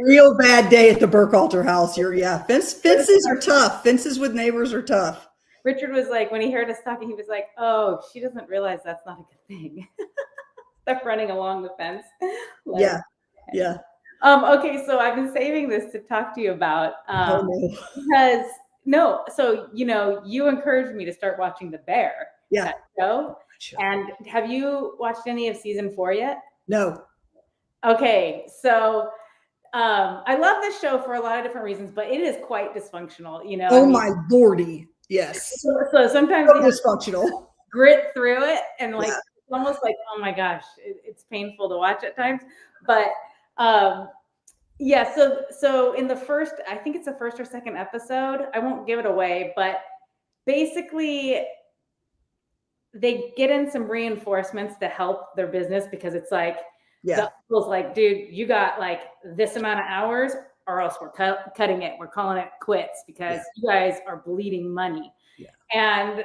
Real bad day at the Burkhalter house. Fences are tough. Fences with neighbors are tough. Richard was like, when he heard us talking, he was like, "Oh, she doesn't realize that's not a good thing." Stuff running along the fence. Yeah. Okay, so I've been saving this to talk to you about because so you encouraged me to start watching The Bear. Yeah. Show. And have you watched any of season 4 yet? No. Okay, so I love this show for a lot of different reasons, but it is quite dysfunctional. Oh my lordy. Yes. So sometimes so dysfunctional. Grit through it, and like it's almost like, oh my gosh, it's painful to watch at times. But so in the first, I think it's the first or second episode, I won't give it away, but basically they get in some reinforcements to help their business, because it's like, the uncle's like, dude, you got like this amount of hours or else we're cutting it. We're calling it quits because you guys are bleeding money. And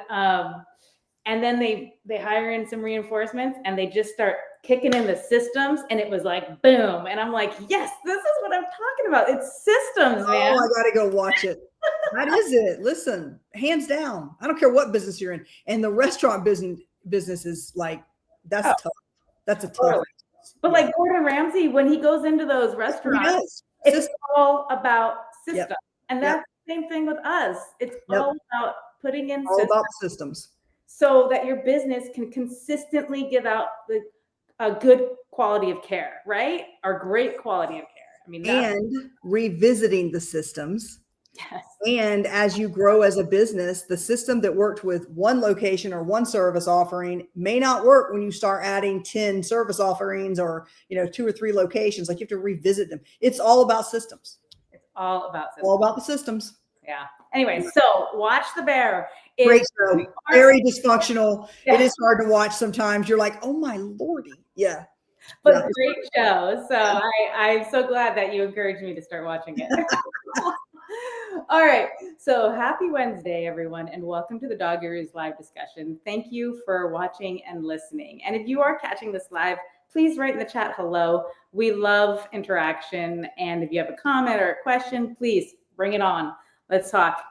then they hire in some reinforcements and they just start kicking in the systems, and it was like, boom. And I'm like, yes, this is what I'm talking about. It's systems, man. Oh, I got to go watch it. That is it. Listen, hands down. I don't care what business you're in. And the restaurant business is like, that's tough. That's a tough. But like Gordon Ramsay, when he goes into those restaurants, it's all about systems. And that's the same thing with us. It's all about putting in systems so that your business can consistently give out a good quality of care, right? Or great quality of care. I mean, and revisiting the systems. Yes. And as you grow as a business, the system that worked with one location or one service offering may not work when you start adding 10 service offerings or 2 or 3 locations. Like, you have to revisit them. It's all about systems. It's all about systems. All about the systems. Yeah. Anyway, so watch The Bear. Great show. Very dysfunctional. It is hard to watch sometimes. You're like, oh my lordy. Yeah. But great show. So I'm so glad that you encouraged me to start watching it. All right. So happy Wednesday, everyone, and welcome to the Dog Gurus live discussion. Thank you for watching and listening. And if you are catching this live, please write in the chat hello. We love interaction. And if you have a comment or a question, please bring it on. Let's talk.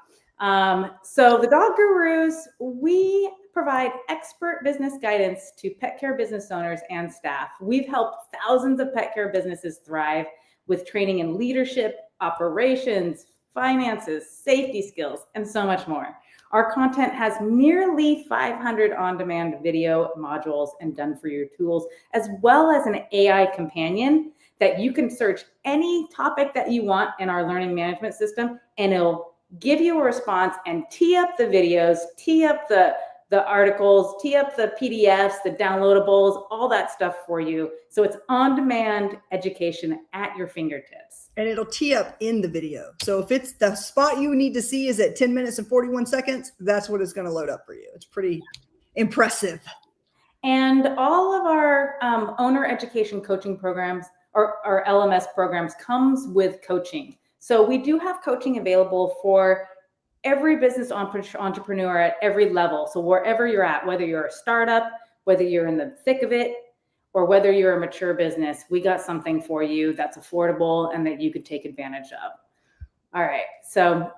So the Dog Gurus, we provide expert business guidance to pet care business owners and staff. We've helped thousands of pet care businesses thrive with training in leadership, operations, finances, safety skills, and so much more. Our content has nearly 500 on-demand video modules and done-for-you tools, as well as an AI companion that you can search any topic that you want in our learning management system, and it'll give you a response and tee up the videos, tee up the articles, tee up the PDFs, the downloadables, all that stuff for you. So it's on-demand education at your fingertips. And it'll tee up in the video. So if it's the spot you need to see is at 10 minutes and 41 seconds, that's what it's going to load up for you. It's pretty impressive. And all of our owner education coaching programs or LMS programs comes with coaching. So we do have coaching available for every business entrepreneur at every level. So wherever you're at, whether you're a startup, whether you're in the thick of it, or whether you're a mature business, we got something for you that's affordable and that you could take advantage of. All right, so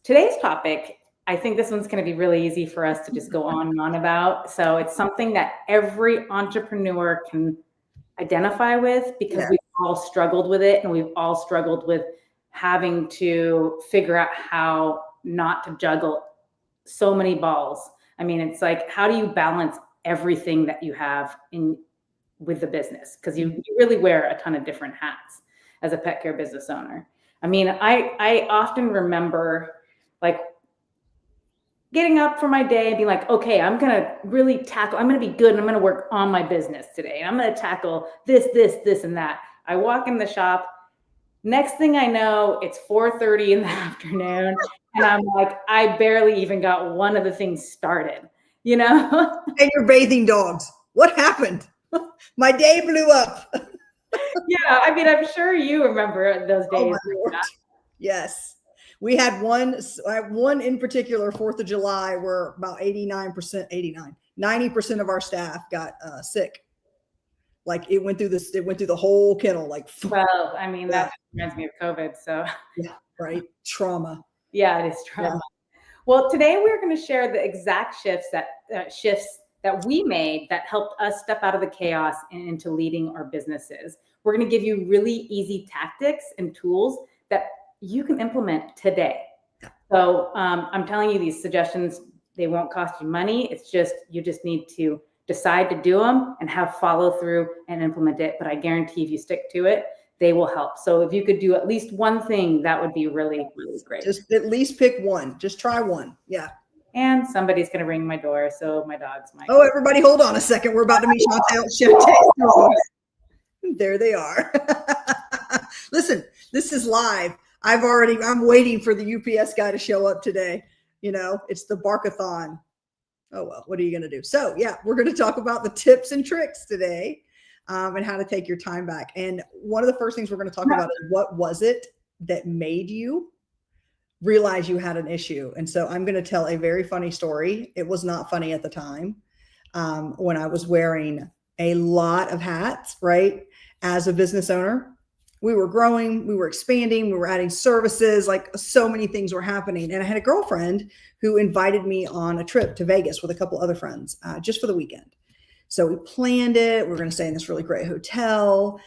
today's topic, I think this one's going to be really easy for us to just go on and on about. So it's something that every entrepreneur can identify with, because we've all struggled with it, and we've all struggled with having to figure out how not to juggle so many balls. I mean, it's like, how do you balance everything that you have with the business? Because you really wear a ton of different hats as a pet care business owner. I mean, I often remember like getting up for my day and being like, okay, I'm going to really tackle, I'm going to be good, and I'm going to work on my business today. And I'm going to tackle this, and that. I walk in the shop. Next thing I know, it's 4:30 in the afternoon. And I'm like, I barely even got one of the things started, And you're bathing dogs. What happened? My day blew up. Yeah, I mean, I'm sure you remember those days. Oh, yes. We had one in particular, 4th of July, where about 90% of our staff got sick. Like it went through the whole kennel. Like, Well, I mean, yeah, that reminds me of COVID. So yeah, right. Trauma. yeah, it is trauma. Yeah. Well, today we're going to share the exact shifts that we made that helped us step out of the chaos and into leading our businesses. We're going to give you really easy tactics and tools that you can implement today. So I'm telling you, these suggestions, they won't cost you money. It's just, you just need to decide to do them and have follow through and implement it. But I guarantee if you stick to it, they will help. So if you could do at least one thing, that would be really, really great. Just at least pick one. Just try one. Yeah. And somebody's going to ring my door, so my dogs might. Oh, everybody, hold on a second. We're about to meet Shantae's dogs. There they are. Listen, this is live. I'm waiting for the UPS guy to show up today. You know, it's the Barkathon. Oh, well, what are you going to do? So yeah, we're going to talk about the tips and tricks today and how to take your time back. And one of the first things we're going to talk about is what was it that made you realize you had an issue? And so I'm going to tell a very funny story. It was not funny at the time when I was wearing a lot of hats, right? As a business owner, we were growing, we were expanding, we were adding services, like so many things were happening. And I had a girlfriend who invited me on a trip to Vegas with a couple other friends just for the weekend. So we planned it. We're going to stay in this really great hotel.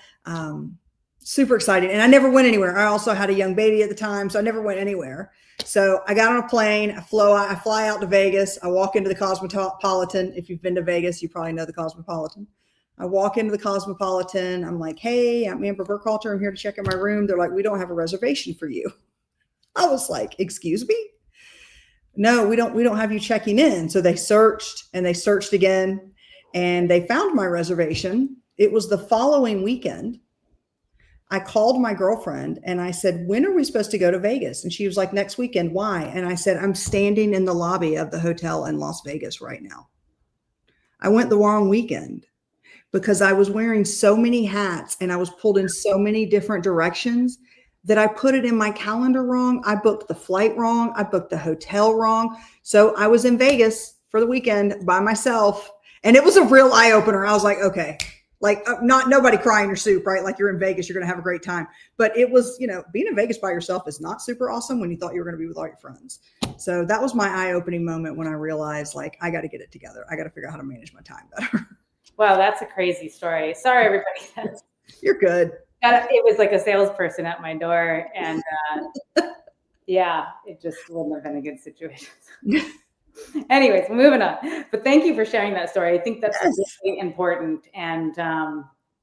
Super excited. And I never went anywhere. I also had a young baby at the time, so I never went anywhere. So I got on a plane, I fly out to Vegas. I walk into the Cosmopolitan. If you've been to Vegas, you probably know the Cosmopolitan. I walk into the Cosmopolitan. I'm like, hey, I'm Amber Burkhalter. I'm here to check in my room. They're like, we don't have a reservation for you. I was like, excuse me? No, we don't have you checking in. So they searched and they searched again and they found my reservation. It was the following weekend. I called my girlfriend and I said, when are we supposed to go to Vegas? And she was like, next weekend. Why? And I said, I'm standing in the lobby of the hotel in Las Vegas right now. I went the wrong weekend because I was wearing so many hats and I was pulled in so many different directions that I put it in my calendar wrong. I booked the flight wrong. I booked the hotel wrong. So I was in Vegas for the weekend by myself. And it was a real eye opener. I was like, okay, like not nobody crying your soup, right? Like you're in Vegas, you're going to have a great time. But it was, you know, being in Vegas by yourself is not super awesome when you thought you were going to be with all your friends. So that was my eye opening moment when I realized like, I got to get it together. I got to figure out how to manage my time better. Wow, that's a crazy story. Sorry, everybody. You're good. It was like a salesperson at my door, and yeah, it just wouldn't have been a good situation. Anyways, moving on. But thank you for sharing that story. I think that's really important. And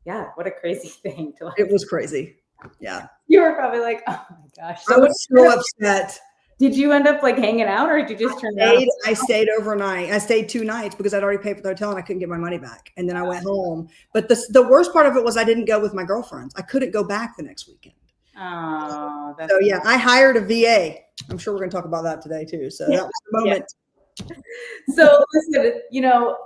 yeah, what a crazy thing to. It was crazy. Yeah. You were probably like, oh my gosh. I was so upset. Did you end up like hanging out, or did you just turn around? I stayed overnight. I stayed 2 nights because I'd already paid for the hotel and I couldn't get my money back. And then I went home. But the worst part of it was I didn't go with my girlfriends. I couldn't go back the next weekend. Oh, so yeah, I hired a VA. I'm sure we're going to talk about that today too. So that was the moment. Yeah. So listen, you know,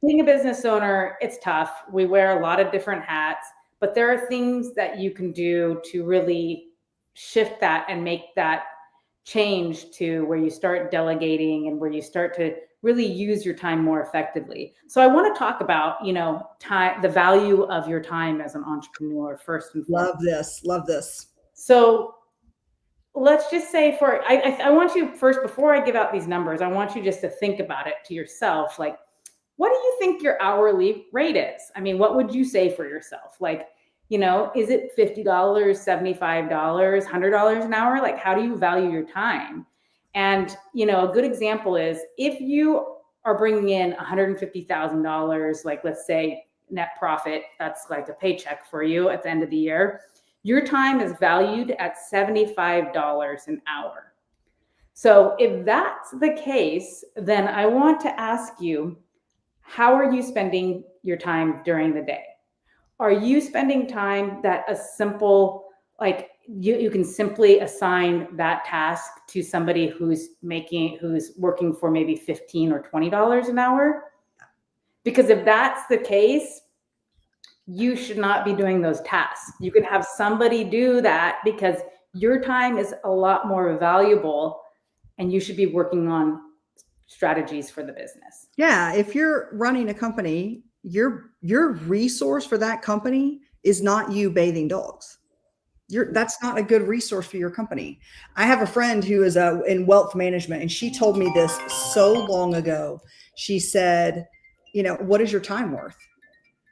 being a business owner, it's tough. We wear a lot of different hats, but there are things that you can do to really shift that and make that change to where you start delegating and where you start to really use your time more effectively. So I want to talk about, you know, time, the value of your time as an entrepreneur first and foremost. Love this. So let's just say I want you first, before I give out these numbers, I want you just to think about it to yourself. Like, what do you think your hourly rate is? I mean, what would you say for yourself? Like, you know, is it $50, $75, $100 an hour? Like, how do you value your time? And, you know, a good example is if you are bringing in $150,000, like let's say net profit, that's like a paycheck for you at the end of the year, your time is valued at $75 an hour. So if that's the case, then I want to ask you, how are you spending your time during the day? Are you spending time that a simple, like you can simply assign that task to somebody who's working for maybe $15 or $20 an hour? Because if that's the case, you should not be doing those tasks. You can have somebody do that because your time is a lot more valuable and you should be working on strategies for the business. Yeah. If you're running a company, your resource for that company is not you bathing dogs. That's not a good resource for your company. I have a friend who is in wealth management, and she told me this so long ago. She said, what is your time worth?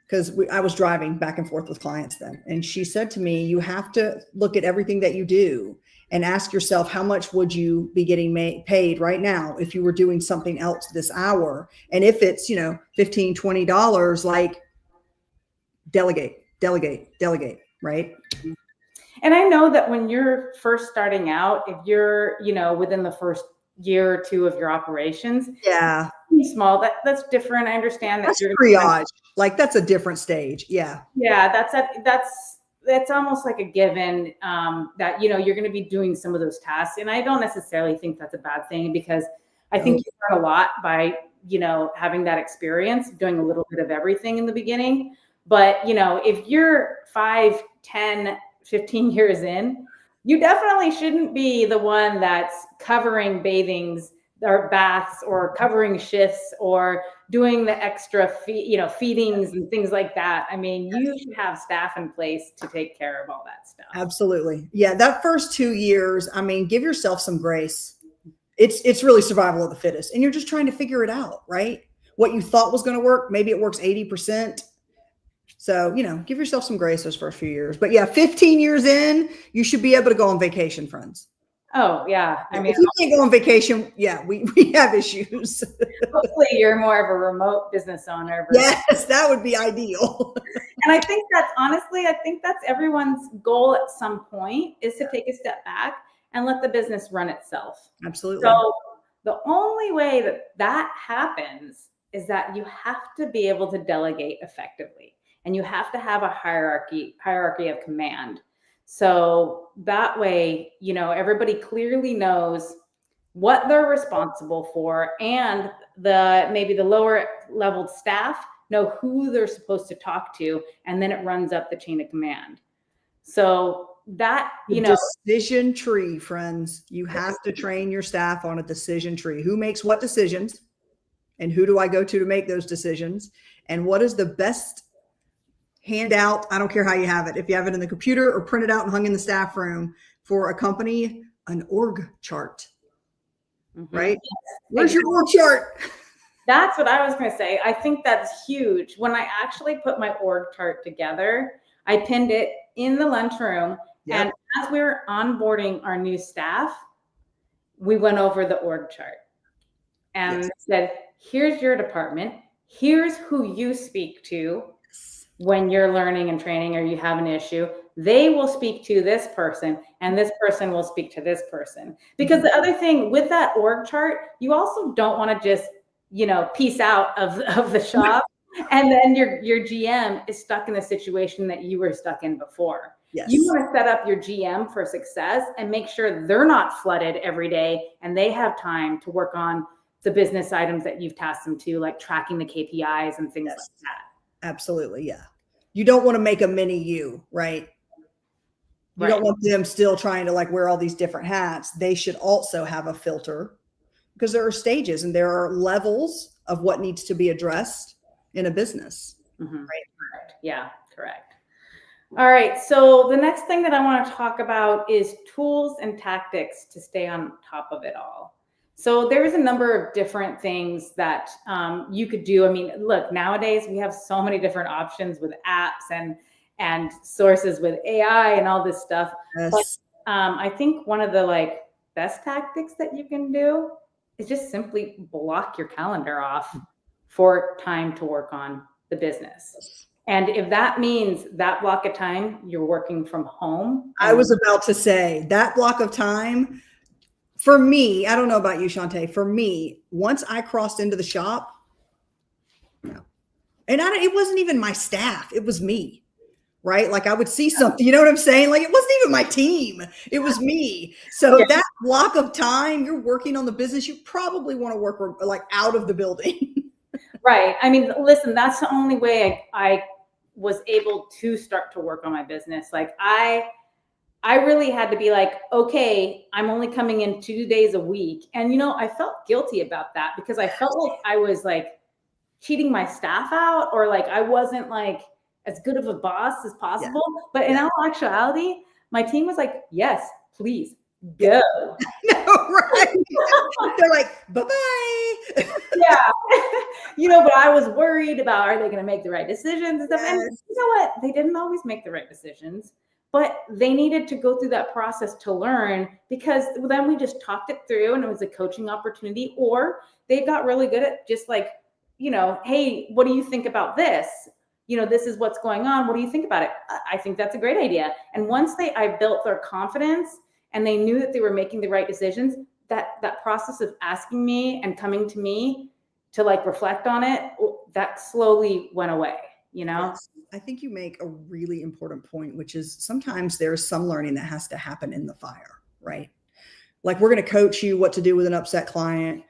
Because I was driving back and forth with clients then. And she said to me, you have to look at everything that you do and ask yourself, how much would you be getting paid right now if you were doing something else this hour? And if it's, $15, $20, like delegate, right? And I know that when you're first starting out, if you're, within the first year or two of your operations, yeah, small, that's different. I understand that that's triage. Like that's a different stage. Yeah. Yeah. That's almost like a given, that, you're going to be doing some of those tasks. And I don't necessarily think that's a bad thing, because I think you learn a lot by, having that experience, doing a little bit of everything in the beginning. But, if you're 5, 10, 15 years in, you definitely shouldn't be the one that's covering bathings or baths or covering shifts or doing the extra feedings and things like that. I mean, you should have staff in place to take care of all that stuff. Absolutely. Yeah. That first 2 years, give yourself some grace. It's really survival of the fittest, and you're just trying to figure it out, right? What you thought was going to work, maybe it works 80%. So, give yourself some grace those first few years. But yeah, 15 years in, you should be able to go on vacation, friends. Oh, yeah. I mean, if you can't go on vacation, yeah, we have issues. Hopefully you're more of a remote business owner. Yes, that would be ideal. And I think that's everyone's goal at some point, is to take a step back and let the business run itself. Absolutely. So the only way that happens is that you have to be able to delegate effectively. And you have to have a hierarchy of command. So that way, everybody clearly knows what they're responsible for, and maybe the lower leveled staff know who they're supposed to talk to, and then it runs up the chain of command. So that, decision tree, friends, you have to train your staff on a decision tree. Who makes what decisions, and who do I go to make those decisions? And what is the best handout? I don't care how you have it. If you have it in the computer or print it out and hung in the staff room for a company, an org chart, right? Where's your org chart? That's what I was going to say. I think that's huge. When I actually put my org chart together, I pinned it in the lunchroom. Yep. And as we were onboarding our new staff, we went over the org chart and said, here's your department. Here's who you speak to when you're learning and training, or you have an issue. They will speak to this person, and this person will speak to this person. Because the other thing with that org chart, you also don't want to just, peace out of the shop. And then your GM is stuck in the situation that you were stuck in before. Yes. You want to set up your GM for success and make sure they're not flooded every day, and they have time to work on the business items that you've tasked them to, like tracking the KPIs and things like that. Absolutely. Yeah. You don't want to make a mini you, right? You don't want them still trying to wear all these different hats. They should also have a filter, because there are stages and there are levels of what needs to be addressed in a business. Mm-hmm. Right. Correct. Yeah, correct. All right. So the next thing that I want to talk about is tools and tactics to stay on top of it all. So there's a number of different things that you could do. I mean, look, nowadays we have so many different options with apps and sources with AI and all this stuff. Yes. But I think one of the best tactics that you can do is just simply block your calendar off for time to work on the business. And if that means that block of time you're working from home. I was about to say that block of time. For me, I don't know about you, Shantae. For me, once I crossed into the shop, and it wasn't even my staff. It was me, right? I would see something, you know what I'm saying? It wasn't even my team. It was me. So that block of time, you're working on the business, you probably want to work out of the building. Right. I mean, listen, that's the only way I was able to start to work on my business. I really had to be okay, I'm only coming in 2 days a week. And, I felt guilty about that, because I felt like I was cheating my staff out, or like I wasn't like as good of a boss as possible. But in all actuality, my team was like, yes, please go. No, right. They're like, bye-bye. Yeah. But I was worried about, are they going to make the right decisions and stuff? Yes. And you know what? They didn't always make the right decisions, but they needed to go through that process to learn, because then we just talked it through and it was a coaching opportunity, or they got really good at just like, hey, what do you think about this? This is what's going on. What do you think about it? I think that's a great idea. And once I built their confidence and they knew that they were making the right decisions, that process of asking me and coming to me to like reflect on it, that slowly went away, Yes. I think you make a really important point, which is sometimes there's some learning that has to happen in the fire, right? Like, we're going to coach you what to do with an upset client.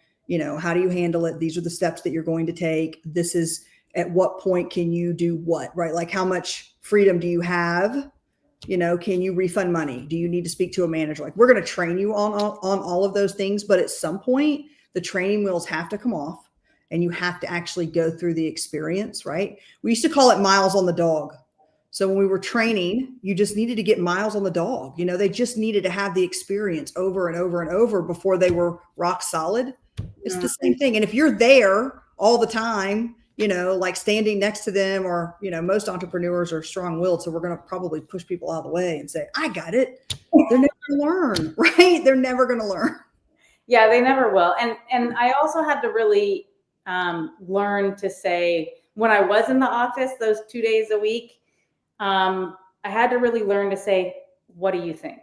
How do you handle it? These are the steps that you're going to take. This is at what point can you do what, right? Like, how much freedom do you have? Can you refund money? Do you need to speak to a manager? Like, we're going to train you on all of those things. But at some point, the training wheels have to come off and you have to actually go through the experience, right? We used to call it miles on the dog. So when we were training, you just needed to get miles on the dog. They just needed to have the experience over and over and over before they were rock solid. It's the same thing. And if you're there all the time, like standing next to them, or, most entrepreneurs are strong-willed. So we're going to probably push people out of the way and say, I got it. They're never going to learn, right? They're never going to learn. Yeah, they never will. And I also had to really learn to say, when I was in the office those 2 days a week, I had to really learn to say, what do you think?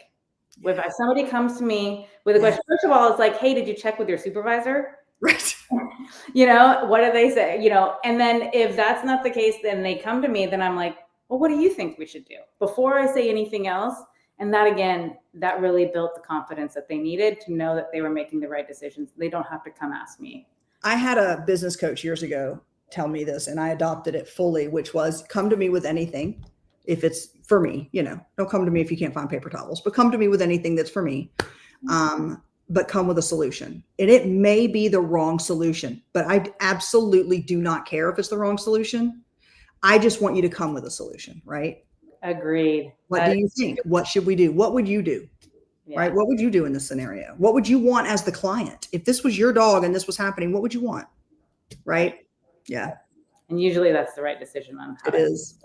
If somebody comes to me with a question, first of all, it's like, hey, did you check with your supervisor? Right. What do they say? And then if that's not the case, then they come to me, then I'm like, well, what do you think we should do before I say anything else? And that, again, that really built the confidence that they needed to know that they were making the right decisions. They don't have to come ask me. I had a business coach years ago tell me this, and I adopted it fully, which was, come to me with anything. If it's for me, don't come to me if you can't find paper towels, but come to me with anything that's for me. But come with a solution. And it may be the wrong solution, but I absolutely do not care if it's the wrong solution. I just want you to come with a solution, right? Agreed. What do you think? What should we do? What would you do? Yeah. Right? What would you do in this scenario? What would you want as the client? If this was your dog and this was happening, what would you want? Right? Yeah. And usually that's the right decision on how it is.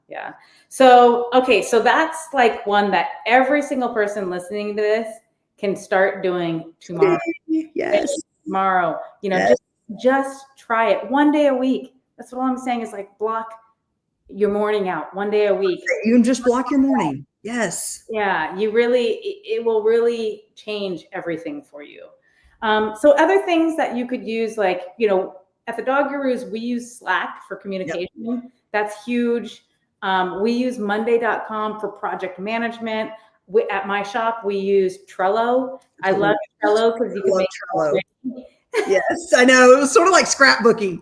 Yeah. So, okay. So that's like one that every single person listening to this can start doing tomorrow. Yes. Tomorrow, just try it 1 day a week. That's what I'm saying, is like, block your morning out 1 day a week. You can just block your morning. Yes. Yeah. It will really change everything for you. So other things that you could use, like, at the Dog Gurus, we use Slack for communication. Yep. That's huge. We use Monday.com for project management. At my shop, we use Trello. I love Trello because you can make Trello. Yes, I know. It was sort of like scrapbooking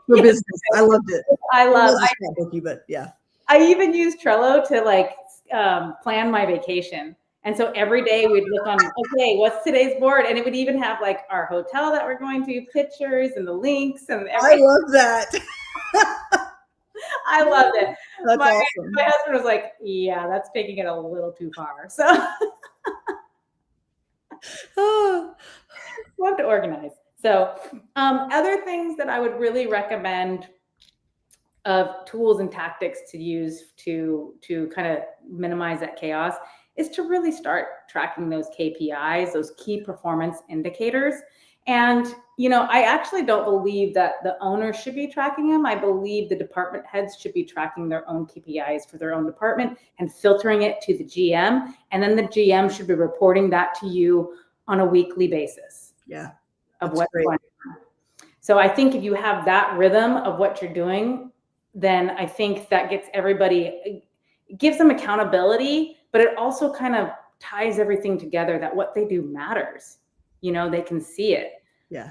for business. I loved it. I love scrapbooking, but yeah. I even use Trello to like plan my vacation. And so every day we'd look on, okay, what's today's board? And it would even have like our hotel that we're going to, pictures and the links and everything. I love that. I loved it. That's awesome. My husband was like, yeah, that's taking it a little too far. So we'll have to organize. So other things that I would really recommend of tools and tactics to use to kind of minimize that chaos is to really start tracking those KPIs, those key performance indicators. And, I actually don't believe that the owner should be tracking them. I believe the department heads should be tracking their own KPIs for their own department and filtering it to the GM. And then the GM should be reporting that to you on a weekly basis. Yeah. Of what's going on. So I think if you have that rhythm of what you're doing, then I think that gets everybody, it gives them accountability, but it also kind of ties everything together, that what they do matters. They can see it. Yeah.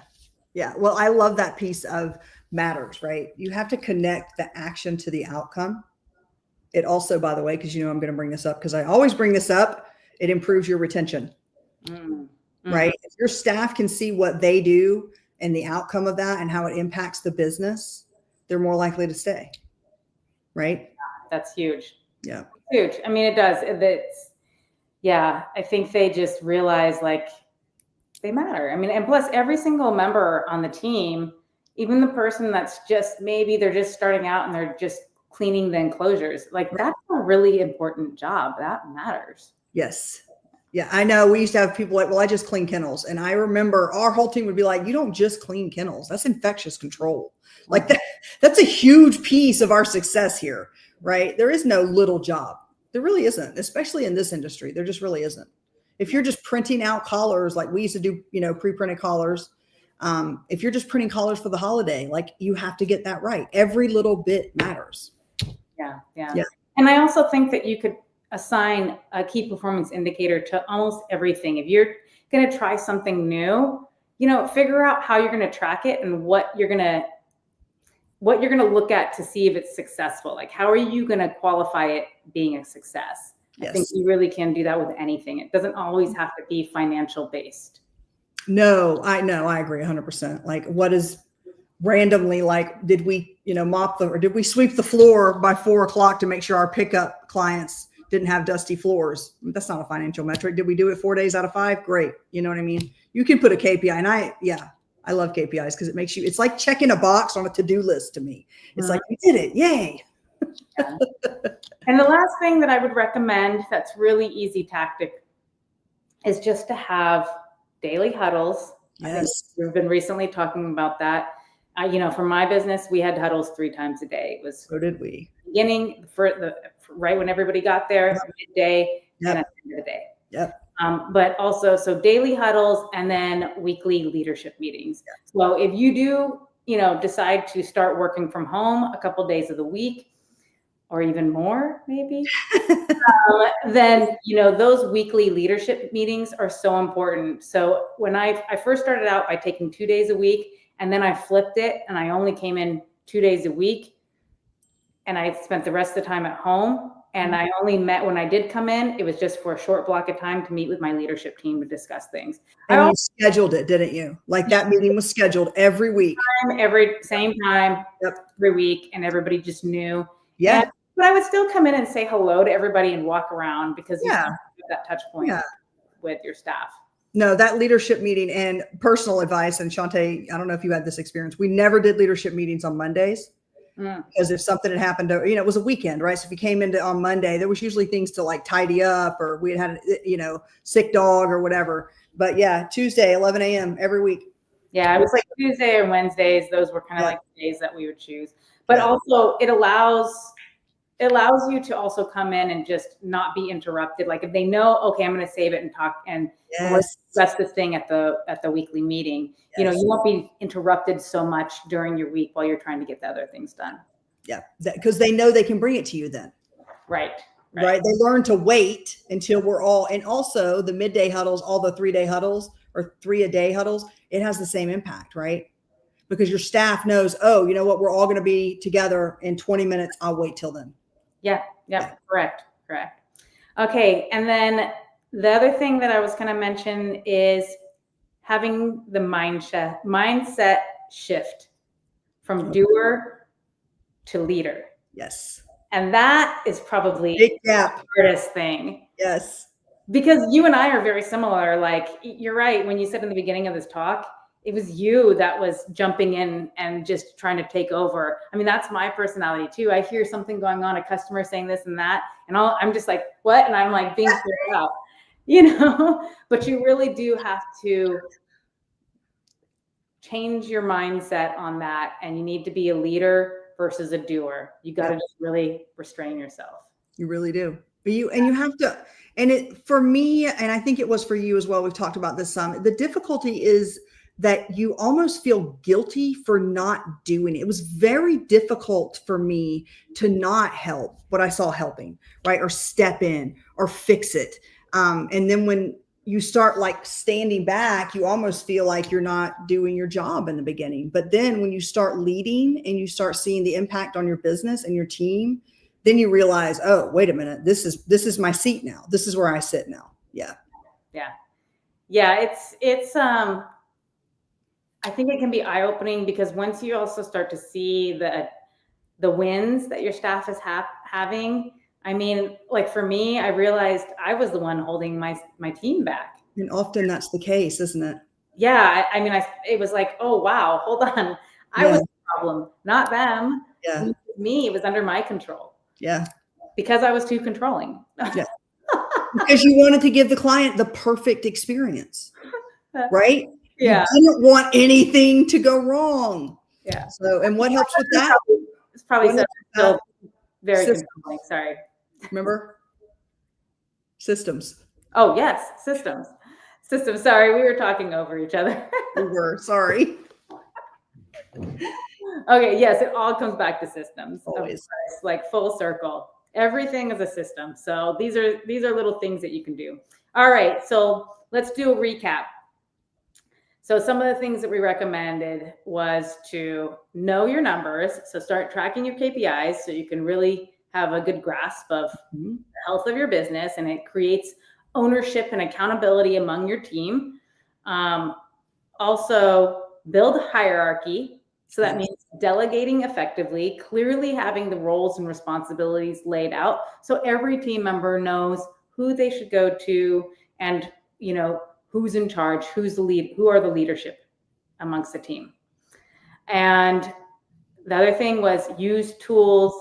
Yeah. Well, I love that piece of matters, right? You have to connect the action to the outcome. It also, by the way, because I'm going to bring this up because I always bring this up, it improves your retention, right? If your staff can see what they do and the outcome of that and how it impacts the business, they're more likely to stay. Right? That's huge. Yeah. Huge. I mean, it does. Yeah, I think they just realize like they matter. I mean, and plus every single member on the team, even the person that's just maybe they're just starting out and they're just cleaning the enclosures, like that's a really important job. That matters. Yes. Yeah, I know. We used to have people like, well, I just clean kennels. And I remember our whole team would be like, you don't just clean kennels. That's infectious control. Like that's a huge piece of our success here, right? There is no little job. There really isn't, especially in this industry. There just really isn't. If you're just printing out collars, like we used to do, pre-printed collars. If you're just printing collars for the holiday, like you have to get that right. Every little bit matters. Yeah. And I also think that you could assign a key performance indicator to almost everything. If you're going to try something new, figure out how you're going to track it and what you're going to look at to see if it's successful. Like, how are you going to qualify it being a success? Yes. I think you really can do that with anything. It doesn't always have to be financial based. No, I agree 100%. Like, what is randomly, like, did we, did we sweep the floor by 4:00 to make sure our pickup clients didn't have dusty floors? That's not a financial metric. Did we do it 4 days out of 5? Great. You know what I mean? You can put a KPI, and I love KPIs because it makes it's like checking a box on a to-do list to me. It's like, you did it. Yay. Yeah. And the last thing that I would recommend that's really easy tactic is just to have daily huddles. Yes. I think we've been recently talking about that. For my business, we had huddles 3 times a day. It was so did we. Beginning right when everybody got there, midday, and at the end of the day. Yep. But also, so daily huddles and then weekly leadership meetings. Yep. So if you do, decide to start working from home a couple days of the week, or even more, maybe, then, those weekly leadership meetings are so important. So when I first started out by taking 2 days a week, and then I flipped it and I only came in 2 days a week, and I spent the rest of the time at home. And I only met when I did come in, it was just for a short block of time to meet with my leadership team to discuss things. And you scheduled it, didn't you? Like that meeting was scheduled every week. Same time, every week, and everybody just knew. Yeah. But I would still come in and say hello to everybody and walk around because you have that touch point with your staff. No, that leadership meeting and personal advice, and Shantae, I don't know if you had this experience. We never did leadership meetings on Mondays. Because if something had happened, it was a weekend, right? So if you came into on Monday, there was usually things to like tidy up, or we had sick dog or whatever. But Tuesday, 11 a.m. every week. Yeah, it was like Tuesday or Wednesdays. Those were kind of like the days that we would choose. But also it allows you to also come in and just not be interrupted. Like if they know, okay, I'm going to save it and talk and discuss this thing at the weekly meeting. You won't be interrupted so much during your week while you're trying to get the other things done. Yeah, because they know they can bring it to you then. Right. They learn to wait until we're all, and also the midday huddles, all the 3-day huddles or 3-a-day huddles, it has the same impact, right? Because your staff knows, oh, you know what, we're all going to be together in 20 minutes. I'll wait till then. Yeah. Correct. Okay. And then the other thing that I was going to mention is having the mindset shift from doer to leader. Yes. And that is probably the hardest thing. Yes. Because you and I are very similar. Like, you're right. When you said in the beginning of this talk, it was you that was jumping in and just trying to take over. I mean, that's my personality too. I hear something going on, a customer saying this and that, and I'm just like, what? And I'm like being freaked out, but you really do have to change your mindset on that. And you need to be a leader versus a doer. You got to just really restrain yourself. You really do. You have to, and it, for me, and I think it was for you as well. We've talked about this some, the difficulty is that you almost feel guilty for not doing it. It was very difficult for me to not help what I saw helping, right? Or step in or fix it. And then when you start like standing back, you almost feel like you're not doing your job in the beginning. But then when you start leading and you start seeing the impact on your business and your team, then you realize, oh, wait a minute, this is my seat now. This is where I sit now. Yeah. It's I think it can be eye-opening, because once you also start to see the wins that your staff is having, I mean, like for me, I realized I was the one holding my team back. And often that's the case, isn't it? Yeah, I mean, it was like, oh wow, hold on, I was the problem, not them. Yeah. Me, it was under my control. Yeah. Because I was too controlling. Yeah. Because you wanted to give the client the perfect experience, right? Yeah. You didn't want anything to go wrong. Yeah. So, and what helps with that? It's probably still very controlling. Sorry. Remember? Systems. Oh, yes. Systems. Sorry, we were talking over each other. We were. Sorry. Okay. Yes, it all comes back to systems. Always. Like full circle. Everything is a system. So these are little things that you can do. All right. So let's do a recap. So some of the things that we recommended was to know your numbers. So start tracking your KPIs so you can really have a good grasp of the health of your business, and it creates ownership and accountability among your team. Also build hierarchy. So that means delegating effectively, clearly having the roles and responsibilities laid out, so every team member knows who they should go to, and who's in charge, who's the lead, who are the leadership amongst the team. And the other thing was use tools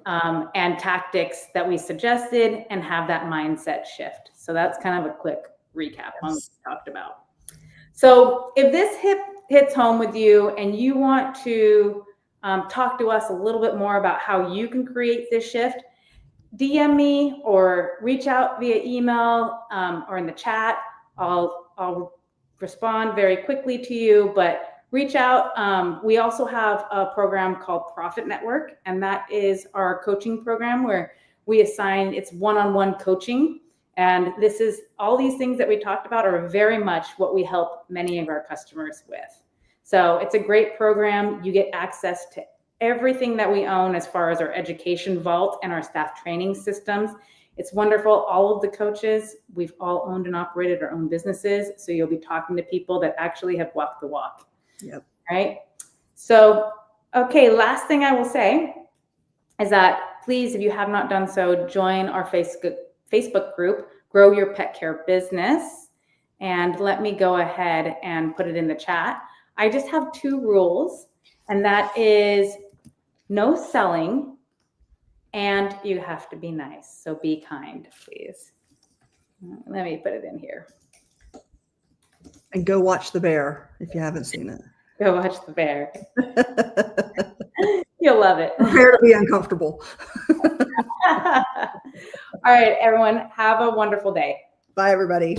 and tactics that we suggested, and have that mindset shift. So that's kind of a quick recap on what we talked about. So if this hits home with you and you want to talk to us a little bit more about how you can create this shift, DM me or reach out via email or in the chat. I'll respond very quickly to you, but reach out. We also have a program called Profit Network, and that is our coaching program where we assign, it's one-on-one coaching. And this is, all these things that we talked about are very much what we help many of our customers with. So it's a great program. You get access to everything that we own as far as our education vault and our staff training systems. It's wonderful. All of the coaches, we've all owned and operated our own businesses. So you'll be talking to people that actually have walked the walk. Yep. Right. So, okay. Last thing I will say is that please, if you have not done so, join our Facebook group, Grow Your Pet Care Business. And let me go ahead and put it in the chat. I just have 2 rules, and that is no selling, and you have to be nice. So be kind, please. Let me put it in here. And go watch The Bear if you haven't seen it. Go watch The Bear. You'll love it. Prepare to be uncomfortable. All right, everyone, have a wonderful day. Bye, everybody.